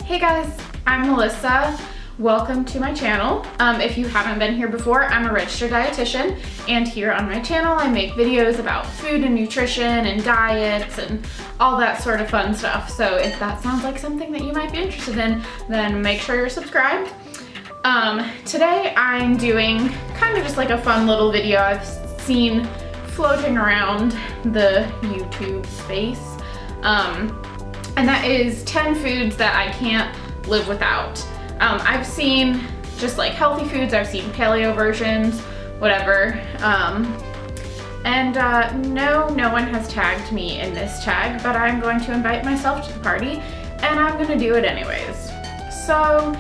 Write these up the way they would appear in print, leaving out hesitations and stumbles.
Hey guys, I'm Melissa. Welcome to my channel. If you haven't been here before, I'm a registered dietitian, and here on my channel I make videos about food and nutrition and diets and all that sort of fun stuff. So if that sounds like something that you might be interested in, then make sure you're subscribed. Today I'm doing kind of just like a fun little video I've seen floating around the YouTube space. And that is 10 foods that I can't live without. I've seen just like healthy foods, I've seen paleo versions, whatever. No one has tagged me in this tag, but I'm going to invite myself to the party and I'm gonna do it anyways. So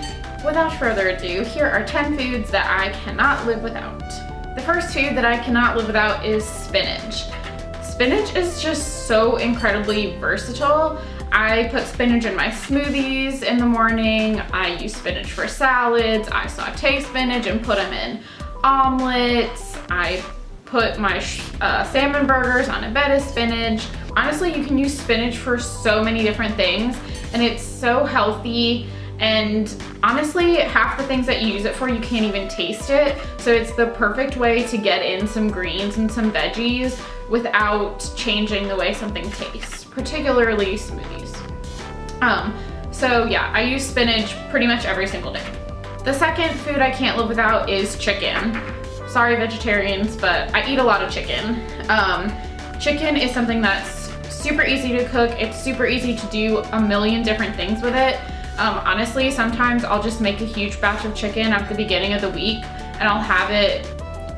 without further ado, here are 10 foods that I cannot live without. The first food that I cannot live without is spinach. Spinach is just so incredibly versatile. I put spinach in my smoothies in the morning. I use spinach for salads. I saute spinach and put them in omelets. I put my salmon burgers on a bed of spinach. Honestly, you can use spinach for so many different things, and it's so healthy. And honestly, half the things that you use it for, you can't even taste it. So it's the perfect way to get in some greens and some veggies without changing the way something tastes, particularly smoothies. So yeah, I use spinach pretty much every single day. The second food I can't live without is chicken. Sorry vegetarians, but I eat a lot of chicken. Chicken is something that's super easy to cook. It's super easy to do a million different things with it. Honestly, sometimes I'll just make a huge batch of chicken at the beginning of the week and I'll have it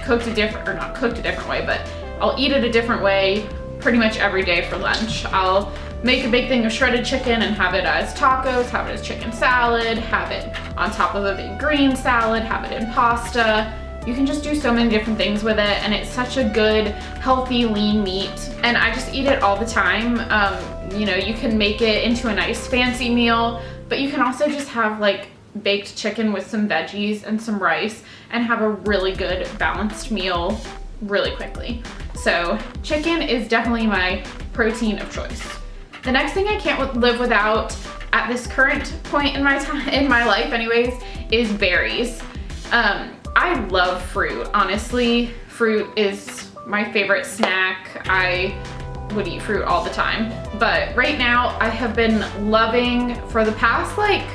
cooked not cooked a different way, but I'll eat it a different way pretty much every day for lunch. I'll make a big thing of shredded chicken and have it as tacos, have it as chicken salad, have it on top of a big green salad, have it in pasta. You can just do so many different things with it, and it's such a good, healthy, lean meat. And I just eat it all the time. You know, you can make it into a nice fancy meal, but you can also just have like baked chicken with some veggies and some rice and have a really good balanced meal really quickly. So chicken is definitely my protein of choice. The next thing I can't live without at this current point in my life anyways, is berries. I love fruit, honestly. Fruit is my favorite snack. I would eat fruit all the time. But right now I have been loving, for the past like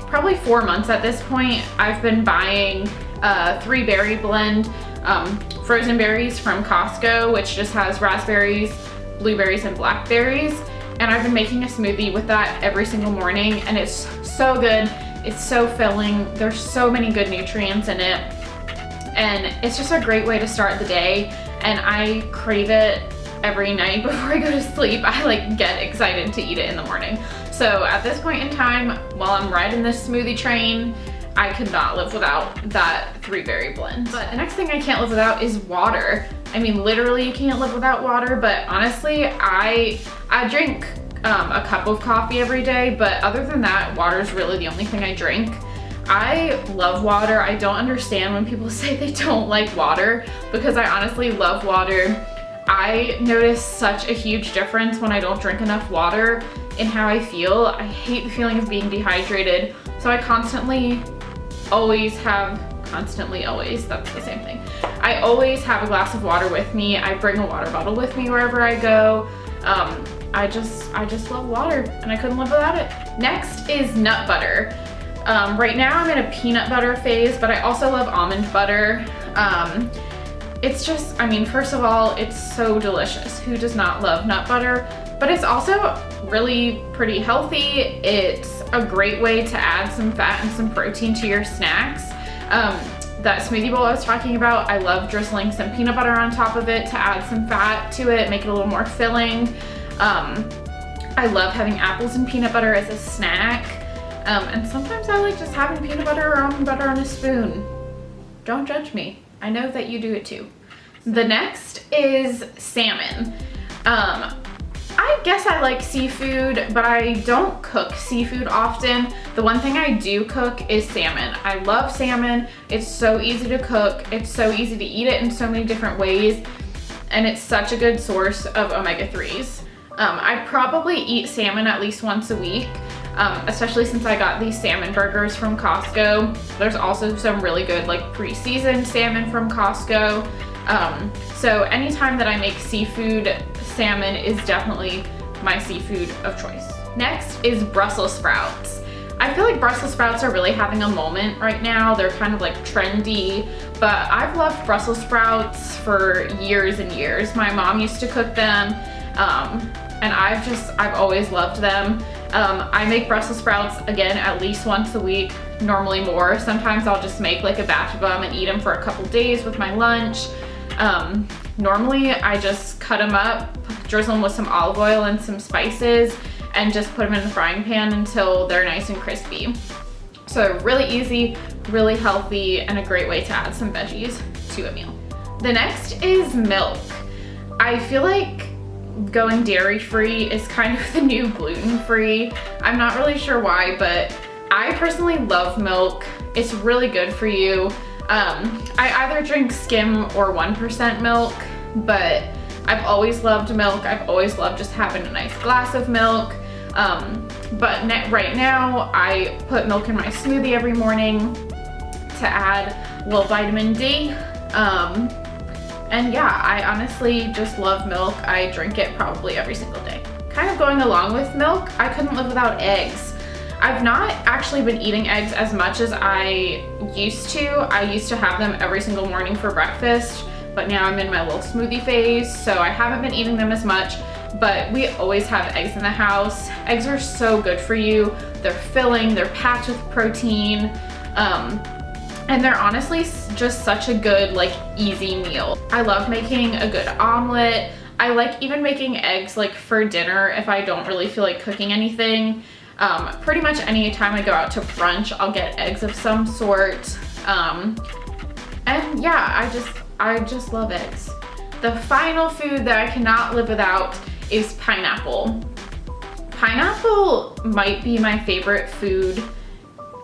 probably 4 months at this point, I've been buying a 3-berry blend, frozen berries from Costco, which just has raspberries, blueberries, and blackberries. And I've been making a smoothie with that every single morning, and it's so good. It's so filling. There's so many good nutrients in it, and it's just a great way to start the day. And I crave it every night before I go to sleep. I like get excited to eat it in the morning. So at this point in time, while I'm riding this smoothie train, I could not live without that 3-berry blend. But the next thing I can't live without is water. I mean, literally you can't live without water, but honestly, I drink a cup of coffee every day, but other than that, water is really the only thing I drink. I love water. I don't understand when people say they don't like water, because I honestly love water. I notice such a huge difference when I don't drink enough water in how I feel. I hate the feeling of being dehydrated, so I always, that's the same thing. I always have a glass of water with me. I bring a water bottle with me wherever I go. I just love water, and I couldn't live without it. Next is nut butter. Right now I'm in a peanut butter phase, but I also love almond butter. It's just, I mean, first of all, it's so delicious. Who does not love nut butter? But it's also really pretty healthy. It's a great way to add some fat and some protein to your snacks. That smoothie bowl I was talking about, I love drizzling some peanut butter on top of it to add some fat to it, make it a little more filling. I love having apples and peanut butter as a snack. And sometimes I like just having peanut butter or almond butter on a spoon. Don't judge me. I know that you do it too. The next is salmon. I guess I like seafood, but I don't cook seafood often. The one thing I do cook is salmon. I love salmon. It's so easy to cook. It's so easy to eat it in so many different ways. And it's such a good source of omega-3s. I probably eat salmon at least once a week. especially since I got these salmon burgers from Costco. There's also some really good like pre-seasoned salmon from Costco. So anytime that I make seafood, salmon is definitely my seafood of choice. Next is Brussels sprouts. I feel like Brussels sprouts are really having a moment right now. They're kind of like trendy, but I've loved Brussels sprouts for years and years. My mom used to cook them, and I've always loved them. I make Brussels sprouts, again, at least once a week, normally more. Sometimes I'll just make like a batch of them and eat them for a couple days with my lunch. Normally I just cut them up, drizzle them with some olive oil and some spices, and just put them in the frying pan until they're nice and crispy. So really easy, really healthy, and a great way to add some veggies to a meal. The next is milk. I feel like going dairy-free is kind of the new gluten-free. I'm not really sure why, but I personally love milk. It's really good for you. I either drink skim or 1% milk, but I've always loved milk. I've always loved just having a nice glass of milk. But right now I put milk in my smoothie every morning to add a little vitamin D. And yeah, I honestly just love milk. I drink it probably every single day. Kind of going along with milk, I couldn't live without eggs. I've not actually been eating eggs as much as I used to. I used to have them every single morning for breakfast, but now I'm in my little smoothie phase, so I haven't been eating them as much, but we always have eggs in the house. Eggs are so good for you. They're filling, they're packed with protein, and they're honestly just such a good, like, easy meal. I love making a good omelet. I like even making eggs like for dinner if I don't really feel like cooking anything. Pretty much any time I go out to brunch, I'll get eggs of some sort. And yeah, I just love eggs. The final food that I cannot live without is pineapple. Pineapple might be my favorite food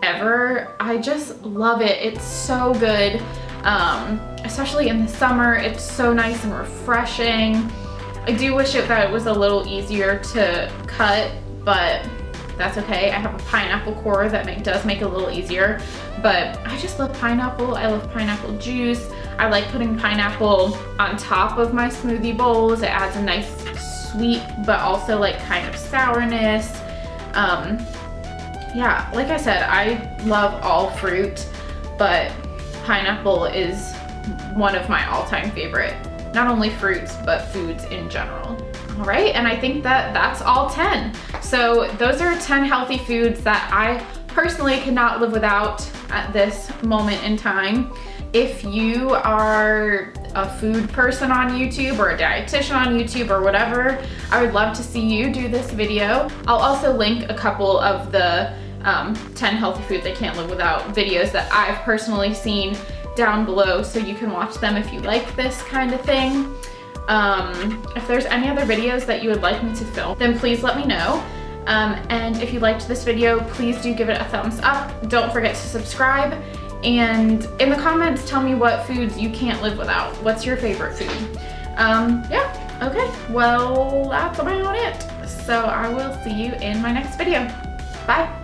ever. I just love it. It's so good. Especially in the summer, it's so nice and refreshing. I do wish that it was a little easier to cut, but that's okay. I have a pineapple core that does make it a little easier, but I just love pineapple. I love pineapple juice. I like putting pineapple on top of my smoothie bowls. It adds a nice sweet, but also like kind of sourness. Yeah, like I said, I love all fruit, but pineapple is one of my all-time favorite, not only fruits, but foods in general. All right, and I think that's all 10. So those are 10 healthy foods that I personally cannot live without at this moment in time. If you are a food person on YouTube or a dietitian on YouTube or whatever, I would love to see you do this video. I'll also link a couple of the 10 healthy foods I can't live without videos that I've personally seen down below, so you can watch them if you like this kind of thing. If there's any other videos that you would like me to film, then please let me know. And if you liked this video, please do give it a thumbs up. Don't forget to subscribe. And in the comments, tell me what foods you can't live without. What's your favorite food? Yeah, okay. Well, that's about it. So I will see you in my next video. Bye.